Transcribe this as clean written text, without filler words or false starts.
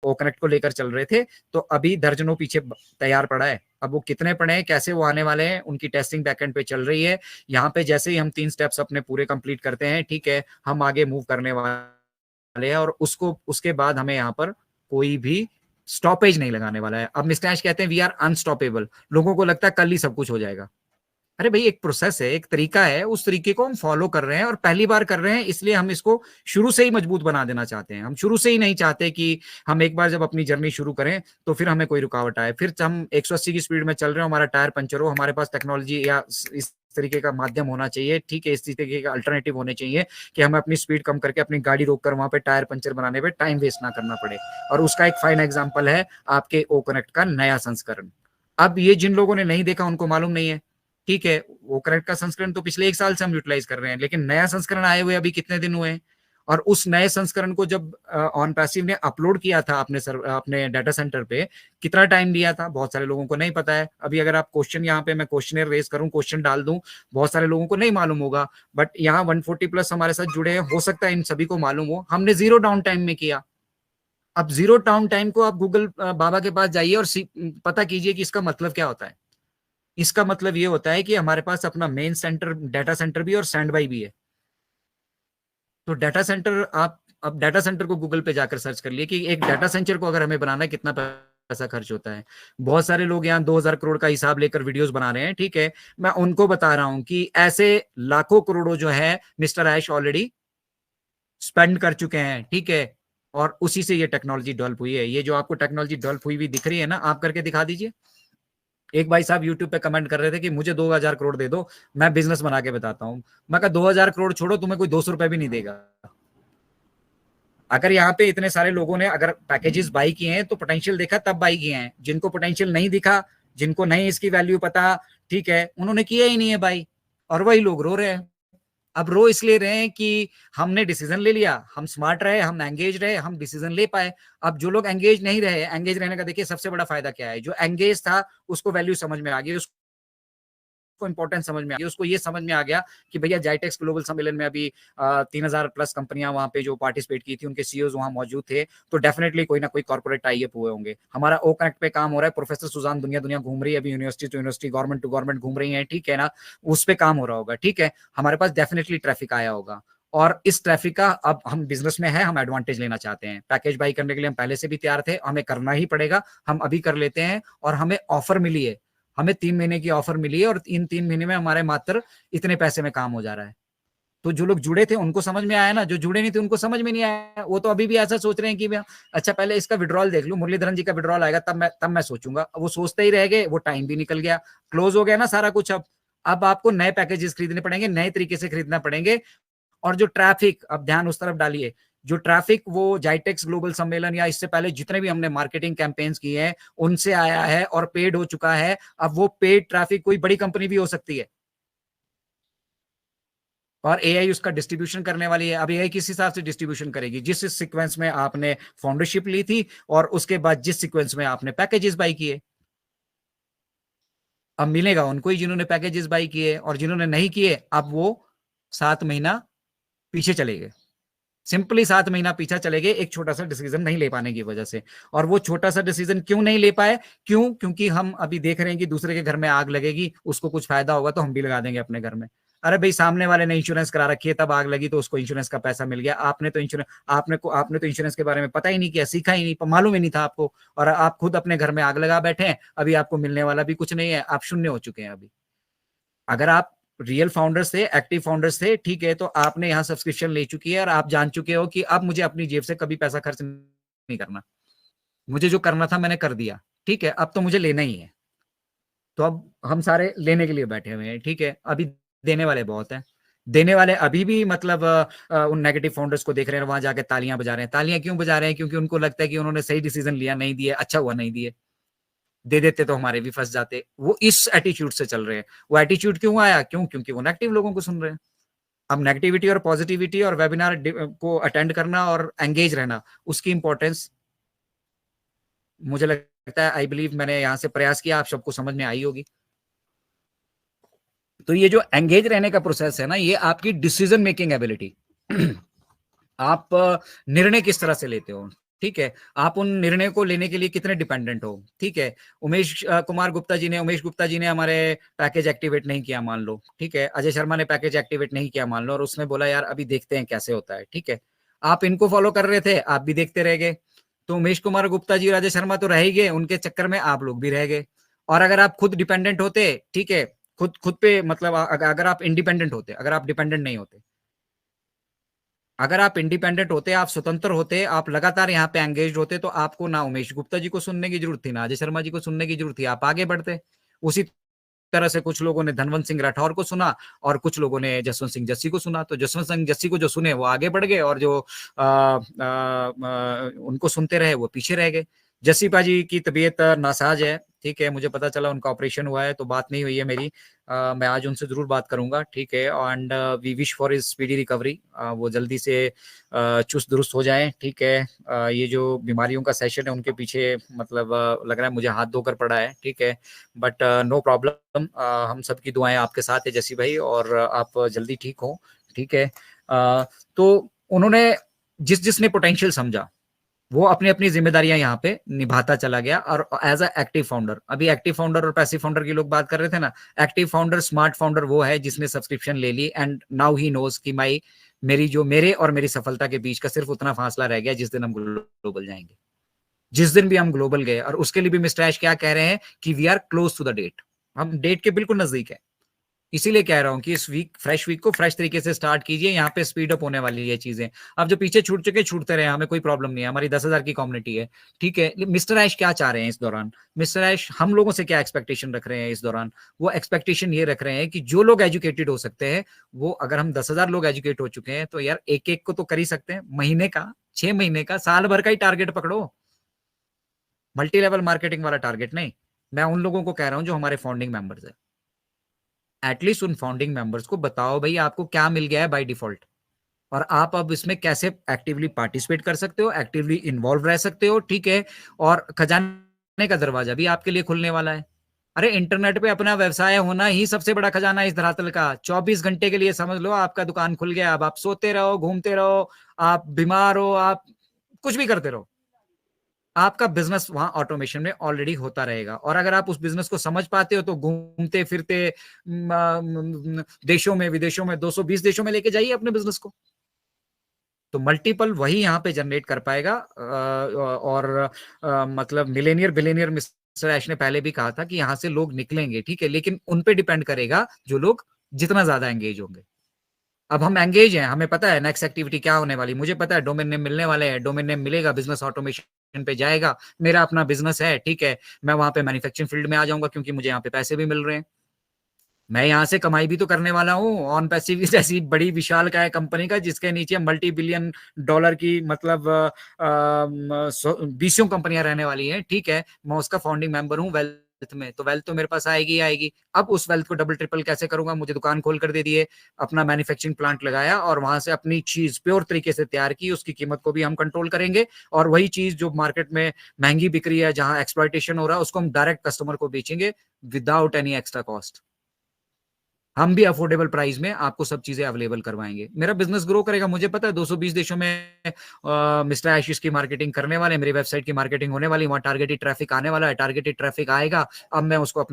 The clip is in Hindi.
ओ कनेक्ट को लेकर चल रहे थे, तो अभी दर्जनों पीछे तैयार पड़ा है। अब वो कितने पड़े हैं, कैसे वो आने वाले हैं, उनकी टेस्टिंग बैकएंड पे चल रही है। यहाँ पे जैसे ही हम 3 स्टेप्स अपने पूरे कंप्लीट करते हैं, ठीक है, हम आगे मूव करने वाले हैं, और उसके बाद हमें यहाँ पर कोई भी स्टॉपेज नहीं लगाने वाला है। अब मिस्टर ऐश कहते हैं वी आर अनस्टॉपेबल। लोगों को लगता है कल ही सब कुछ हो जाएगा। अरे भाई, एक प्रोसेस है, एक तरीका है, उस तरीके को हम फॉलो कर रहे हैं और पहली बार कर रहे हैं, इसलिए हम इसको शुरू से ही मजबूत बना देना चाहते हैं। हम शुरू से ही नहीं चाहते कि हम एक बार जब अपनी जर्नी शुरू करें तो फिर हमें कोई रुकावट आए, फिर हम 180 की स्पीड में चल रहे हो, हमारा टायर पंचर हो, हमारे पास टेक्नोलॉजी या इस तरीके का माध्यम होना चाहिए, ठीक है, इस तरीके का अल्टरनेटिव होने चाहिए कि हमें अपनी स्पीड कम करके अपनी गाड़ी रोककर वहां पे टायर पंचर बनाने पे टाइम वेस्ट ना करना पड़े। और उसका एक फाइन एग्जांपल है आपके ओ कनेक्ट का नया संस्करण। अब ये जिन लोगों ने नहीं देखा उनको मालूम नहीं है, ठीक है, वो करेक्ट का संस्करण तो पिछले 1 साल से हम यूटिलाइज कर रहे हैं, लेकिन नया संस्करण आए हुए अभी कितने दिन हुए हैं। और उस नए संस्करण को जब ऑन पैसिव ने अपलोड किया था अपने डाटा सेंटर पे, कितना टाइम लिया था, बहुत सारे लोगों को नहीं पता है। अभी अगर आप क्वेश्चन यहाँ पे मैं क्वेश्चन रेज करूं, क्वेश्चन डाल दूं, बहुत सारे लोगों को नहीं मालूम होगा, बट यहाँ 140 प्लस हमारे साथ जुड़े हैं, हो सकता है इन सभी को मालूम हो। हमने 0 डाउन टाइम में किया। अब 0 डाउन टाइम को आप गूगल बाबा के पास जाइए और पता कीजिए कि इसका मतलब क्या होता है। इसका मतलब ये होता है कि हमारे पास अपना मेन सेंटर, डाटा सेंटर भी और स्टैंड बाई भी है। तो डाटा सेंटर, आप अब डाटा सेंटर को गूगल पे जाकर सर्च कर लिए कि एक डाटा सेंटर को अगर हमें बनाना है कितना पैसा खर्च होता है। बहुत सारे लोग यहाँ 2000 करोड़ का हिसाब लेकर वीडियोस बना रहे हैं, ठीक है, मैं उनको बता रहा हूं कि ऐसे लाखों करोड़ों जो है मिस्टर ऐश ऑलरेडी स्पेंड कर चुके हैं, ठीक है, और उसी से ये टेक्नोलॉजी डेवलप हुई है। ये जो आपको टेक्नोलॉजी डेवलप हुई हुई दिख रही है ना, आप करके दिखा दीजिए। एक भाई साहब यूट्यूब पे कमेंट कर रहे थे कि मुझे 2000 करोड़ दे दो, मैं बिजनेस बना के बताता हूं। मैं कहा 2000 करोड़ छोड़ो, तुम्हें कोई 200 रुपए भी नहीं देगा। अगर यहाँ पे इतने सारे लोगों ने अगर पैकेजेस बाई किए हैं तो पोटेंशियल देखा तब बाई किए हैं। जिनको पोटेंशियल नहीं दिखा, जिनको नहीं इसकी वैल्यू पता, ठीक है, उन्होंने किया ही नहीं है बाई, और वही लोग रो रहे हैं। अब रो इसलिए रहे हैं कि हमने डिसीजन ले लिया, हम स्मार्ट रहे, हम एंगेज रहे, हम डिसीजन ले पाए। अब जो लोग एंगेज नहीं रहे, एंगेज रहने का देखिए सबसे बड़ा फायदा क्या है, जो एंगेज था उसको वैल्यू समझ में आ गई, उसको इंपॉर्टेंस समझ में आ गई, उसको ये समझ में आ गया कि भैया जाइटेक्स ग्लोबल सम्मेलन में अभी 3000 प्लस कंपनियां वहां पे जो पार्टिसिपेट की थी, उनके सीईओज वहां मौजूद थे, तो डेफिनेटली कोई ना कोई कॉर्पोरेट टाई अप हुए होंगे। हमारा ओ कनेक्ट पे काम हो रहा है, प्रोफेसर सुजान दुनिया दुनिया घूम रही है, अभी university to university, government to government घूम रही है, ठीक है ना, उस पर काम हो रहा होगा, ठीक है, हमारे पास डेफिनेटली ट्रैफिक आया होगा। और इस ट्रैफिक का अब हम बिजनेस में है, हम एडवांटेज लेना चाहते हैं। पैकेज बाई करने के लिए हम पहले से भी तैयार थे, हमें करना ही पड़ेगा, हम अभी कर लेते हैं। और हमें ऑफर मिली है, हमें 3 महीने की ऑफर मिली है, और इन 3 महीने में हमारे मात्र इतने पैसे में काम हो जा रहा है। तो जो लोग जुड़े थे उनको समझ में आया ना, जो जुड़े नहीं थे उनको समझ में नहीं आया। वो तो अभी भी ऐसा सोच रहे हैं कि अच्छा पहले इसका विड्रॉल देख लूं, मुरलीधरन जी का विड्रॉल आएगा तब मैं सोचूंगा। वो सोचते ही रह गए, वो टाइम भी निकल गया, क्लोज हो गया ना सारा कुछ। अब आपको नए पैकेजेस खरीदने पड़ेंगे, नए तरीके से खरीदना पड़ेंगे। और जो ट्रैफिक, अब ध्यान उस तरफ डालिए, जो ट्रैफिक वो जाइटेक्स ग्लोबल सम्मेलन या इससे पहले जितने भी हमने मार्केटिंग कैंपेन्स किए हैं उनसे आया है और पेड हो चुका है। अब वो पेड ट्रैफिक कोई बड़ी कंपनी भी हो सकती है, और एआई उसका डिस्ट्रीब्यूशन करने वाली है। अब एआई किस हिसाब से डिस्ट्रीब्यूशन करेगी, जिस सीक्वेंस में आपने फाउंडरशिप ली थी और उसके बाद जिस सीक्वेंस में आपने पैकेजेस बाई किए। अब मिलेगा उनको ही जिन्होंने पैकेजेस बाई किए, और जिन्होंने नहीं किए अब वो 7 महीना पीछे चले गए। सिंपली 7 महीना पीछा चले गए, एक छोटा सा डिसीजन नहीं ले पाने की वजह से। और वो छोटा सा डिसीजन क्यों नहीं ले पाए, क्योंकि हम अभी देख रहे हैं कि दूसरे के घर में आग लगेगी, उसको कुछ फायदा होगा तो हम भी लगा देंगे अपने घर में। अरे भाई, सामने वाले ने इंश्योरेंस करा रखी है, तब आग लगी तो उसको इंश्योरेंस का पैसा मिल गया। आपने तो इंश्योरेंस के बारे में पता ही नहीं किया, सीखा ही नहीं, मालूम ही नहीं था आपको, और आप खुद अपने घर में आग लगा बैठे हैं। अभी आपको मिलने वाला भी कुछ नहीं है, आप शून्य हो चुके हैं अभी। अगर आप रियल फाउंडर्स थे, एक्टिव फाउंडर्स थे, ठीक है, तो आपने यहाँ सब्सक्रिप्शन ले चुकी है और आप जान चुके हो कि अब मुझे अपनी जेब से कभी पैसा खर्च नहीं करना, मुझे जो करना था मैंने कर दिया, ठीक है, अब तो मुझे लेना ही है। तो अब हम सारे लेने के लिए बैठे हुए हैं, ठीक है, अभी देने वाले बहुत हैं। देने वाले अभी भी मतलब उन नेगेटिव फाउंडर्स को देख रहे हैं, वहां जाके तालियां बजा रहे हैं। तालियां क्यों बजा रहे हैं? क्योंकि उनको लगता है कि उन्होंने सही डिसीजन लिया, नहीं दिए, अच्छा हुआ नहीं दिए, दे देते तो हमारे भी फंस जाते। वो इस एटीट्यूड से चल रहे हैं। वो एटीट्यूड क्यों आया? क्योंकि वो नेगेटिव लोगों को सुन रहे हैं। अब नेगेटिविटी और पॉजिटिविटी और वेबिनार को अटेंड करना और एंगेज रहना, उसकी इंपॉर्टेंस मुझे लगता है, आई बिलीव, मैंने यहां से प्रयास किया, आप सबको समझ में आई होगी। तो ये जो एंगेज रहने का प्रोसेस है ना, ये आपकी डिसीजन मेकिंग एबिलिटी, आप निर्णय किस तरह से लेते हो, ठीक है, आप उन निर्णय को लेने के लिए कितने डिपेंडेंट हो, ठीक है। उमेश गुप्ता जी ने हमारे पैकेज एक्टिवेट नहीं किया मान लो, ठीक है। अजय शर्मा ने पैकेज एक्टिवेट नहीं किया मान लो, और उसने बोला यार अभी देखते हैं कैसे होता है, ठीक है। आप इनको फॉलो कर रहे थे, आप भी देखते रह गए, तो उमेश कुमार गुप्ता जी और अजय शर्मा तो रह ही गए, उनके चक्कर में आप लोग भी रह गए। और अगर आप खुद डिपेंडेंट होते, ठीक है, खुद खुद पे मतलब अगर आप इंडिपेंडेंट होते, अगर आप डिपेंडेंट नहीं होते, अगर आप इंडिपेंडेंट होते, आप स्वतंत्र होते, आप लगातार यहाँ पे एंगेज होते, तो आपको ना उमेश गुप्ता जी को सुनने की जरूरत थी, ना अजय शर्मा जी को सुनने की जरूरत थी, आप आगे बढ़ते। उसी तरह से कुछ लोगों ने धनवंत सिंह राठौर को सुना, और कुछ लोगों ने जसवंत सिंह जस्सी को सुना, तो जसवंत सिंह जस्सी को जो सुने वो आगे बढ़ गए, और जो उनको सुनते रहे वो पीछे रह गए। जस्सी पाजी की तबीयत नासाज है, ठीक है, मुझे पता चला उनका ऑपरेशन हुआ है, तो बात नहीं हुई है मेरी। मैं आज उनसे जरूर बात करूंगा, ठीक है। And we wish for his speedy recovery, वो जल्दी से चुस्त दुरुस्त हो जाएं, ठीक है। ये जो बीमारियों का सेशन है उनके पीछे मतलब लग रहा है मुझे हाथ धोकर पड़ा है, ठीक है। बट नो प्रॉब्लम, हम सबकी दुआएं आपके साथ है जसी भाई, और आप जल्दी ठीक हो, ठीक है। तो उन्होंने जिसने पोटेंशियल समझा वो अपनी अपनी जिम्मेदारियां यहाँ पे निभाता चला गया, और एज अ एक्टिव फाउंडर, अभी एक्टिव फाउंडर और पैसिव फाउंडर की लोग बात कर रहे थे ना, एक्टिव फाउंडर स्मार्ट फाउंडर वो है जिसने सब्सक्रिप्शन ले ली, एंड नाउ ही नोज कि मेरे और मेरी सफलता के बीच का सिर्फ उतना फासला रह गया जिस दिन हम ग्लोबल जाएंगे। जिस दिन भी हम ग्लोबल गए, और उसके लिए भी मिस्टर ऐश क्या कह रहे हैं कि we are close to the date, हम डेट के बिल्कुल नजदीक है। इसीलिए कह रहा हूं कि इस वीक को फ्रेश तरीके से स्टार्ट कीजिए, यहाँ पे स्पीड अप होने वाली है चीजें। अब जो पीछे छूट चुके छूटते रहे, हमें कोई प्रॉब्लम नहीं है, हमारी 10,000 की कम्युनिटी है, ठीक है। मिस्टर ऐश क्या चाह रहे हैं इस दौरान, मिस्टर ऐश हम लोगों से क्या एक्सपेक्टेशन रख रहे हैं इस दौरान? वो एक्सपेक्टेशन ये रख रहे हैं कि जो लोग एजुकेटेड हो सकते हैं, वो, अगर हम 10,000 लोग एजुकेट हो चुके हैं, तो यार एक एक को तो कर ही सकते हैं, महीने का, 6 महीने का, साल भर का ही टारगेट पकड़ो, मल्टी लेवल मार्केटिंग वाला टारगेट नहीं। मैं उन लोगों को कह रहा हूं जो हमारे फाउंडिंग मेंबर्स है, एटलीस्ट उन फाउंडिंग मेंबर्स को बताओ भाई आपको क्या मिल गया है बाय डिफॉल्ट, और आप अब इसमें कैसे एक्टिवली पार्टिसिपेट कर सकते हो, एक्टिवली इन्वॉल्व रह सकते हो, ठीक है। और खजाने का दरवाजा भी आपके लिए खुलने वाला है। अरे इंटरनेट पे अपना व्यवसाय होना ही सबसे बड़ा खजाना है इस धरातल का। 24 घंटे के लिए समझ लो आपका दुकान खुल गया, अब आप सोते रहो, घूमते रहो, आप बीमार हो, आप कुछ भी करते रहो, आपका बिजनेस वहां ऑटोमेशन में ऑलरेडी होता रहेगा। और अगर आप उस बिजनेस को समझ पाते हो, तो घूमते फिरते देशों में विदेशों में 220 देशों में लेके जाइए अपने बिजनेस को, तो मल्टीपल वही यहाँ पे जनरेट कर पाएगा। और मतलब मिलेनियर बिलेनियर मिस्टर ऐश ने पहले भी कहा था कि यहाँ से लोग निकलेंगे, ठीक है, लेकिन उन पे डिपेंड करेगा जो लोग जितना ज्यादा एंगेज होंगे। अब हम एंगेज हैं, हमें पता है नेक्स्ट एक्टिविटी क्या होने वाली, मुझे पता है डोमेन नेम मिलने वाले हैं, डोमेन नेम मिलेगा, बिजनेस ऑटोमेशन पे जाएगा, मेरा अपना बिजनेस है, ठीक है। मैं वहां पे मैन्युफैक्चरिंग फील्ड में आ जाऊंगा, क्योंकि मुझे यहाँ पे पैसे भी मिल रहे हैं, मैं यहाँ से कमाई भी तो करने वाला हूँ। ऑन पैसिव जैसी बड़ी विशाल का है कंपनी का, जिसके नीचे मल्टी बिलियन डॉलर की मतलब 20 कंपनियां रहने वाली हैं, ठीक है। मैं उसका फाउंडिंग मेंबर हूँ वेल्थ में, तो वेल्थ तो मेरे पास आएगी ही आएगी। अब उस वेल्थ को डबल ट्रिपल कैसे करूंगा, मुझे दुकान खोल कर दे दिए, अपना मैन्युफैक्चरिंग प्लांट लगाया, और वहां से अपनी चीज प्योर तरीके से तैयार की, उसकी कीमत को भी हम कंट्रोल करेंगे, और वही चीज जो मार्केट में महंगी बिक रही है, जहां एक्सप्लॉयटेशन हो रहा है, उसको हम डायरेक्ट कस्टमर को बेचेंगे विदाउट एनी एक्स्ट्रा कॉस्ट। हम भी अफोर्डेबल प्राइस में आपको सब चीजें अवेलेबल करवाएंगे, मेरा बिजनेस ग्रो करेगा। मुझे पता है 220 देशों में मिस्टर आशीष की मार्केटिंग करने वाले, मेरी वेबसाइट की मार्केटिंग होने वाली, वहां टारगेटेड ट्रैफिक आने वाला है, टारगेटेड ट्रैफिक आएगा, अब मैं उसको